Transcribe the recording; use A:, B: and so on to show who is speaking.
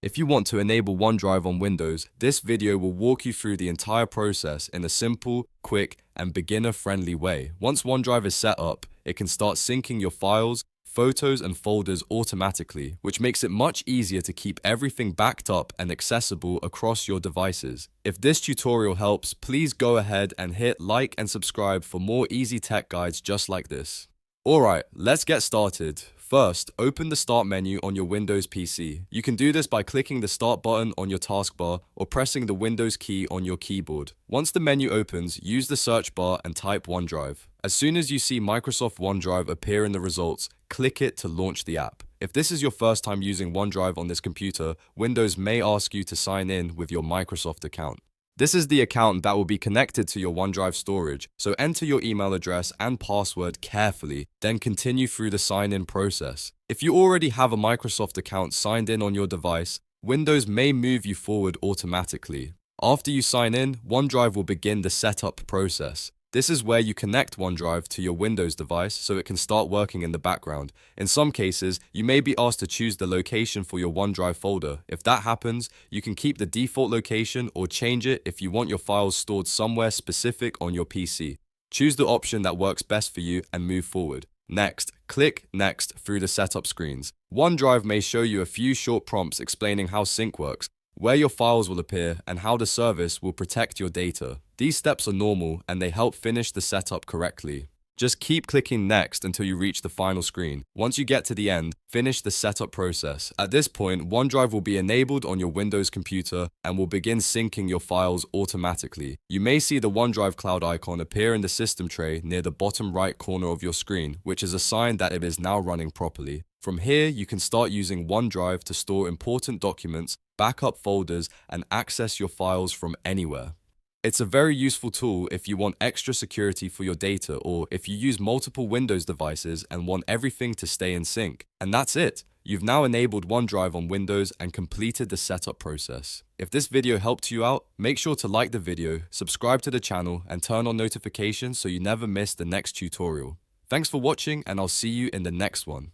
A: If you want to enable OneDrive on Windows, this video will walk you through the entire process in a simple, quick, and beginner-friendly way. Once OneDrive is set up, it can start syncing your files, photos, and folders automatically, which makes it much easier to keep everything backed up and accessible across your devices. If this tutorial helps, please go ahead and hit like and subscribe for more easy tech guides just like this. Alright, let's get started. First, open the Start menu on your Windows PC. You can do this by clicking the Start button on your taskbar or pressing the Windows key on your keyboard. Once the menu opens, use the search bar and type OneDrive. As soon as you see Microsoft OneDrive appear in the results, click it to launch the app. If this is your first time using OneDrive on this computer, Windows may ask you to sign in with your Microsoft account. This is the account that will be connected to your OneDrive storage, so enter your email address and password carefully, then continue through the sign-in process. If you already have a Microsoft account signed in on your device, Windows may move you forward automatically. After you sign in, OneDrive will begin the setup process. This is where you connect OneDrive to your Windows device so it can start working in the background. In some cases, you may be asked to choose the location for your OneDrive folder. If that happens, you can keep the default location or change it if you want your files stored somewhere specific on your PC. Choose the option that works best for you and move forward. Next, click Next through the setup screens. OneDrive may show you a few short prompts explaining how sync works, where your files will appear, and how the service will protect your data. These steps are normal and they help finish the setup correctly. Just keep clicking Next until you reach the final screen. Once you get to the end, finish the setup process. At this point, OneDrive will be enabled on your Windows computer and will begin syncing your files automatically. You may see the OneDrive cloud icon appear in the system tray near the bottom right corner of your screen, which is a sign that it is now running properly. From here, you can start using OneDrive to store important documents, backup folders, and access your files from anywhere. It's a very useful tool if you want extra security for your data or if you use multiple Windows devices and want everything to stay in sync. And that's it. You've now enabled OneDrive on Windows and completed the setup process. If this video helped you out, make sure to like the video, subscribe to the channel, and turn on notifications so you never miss the next tutorial. Thanks for watching, and I'll see you in the next one.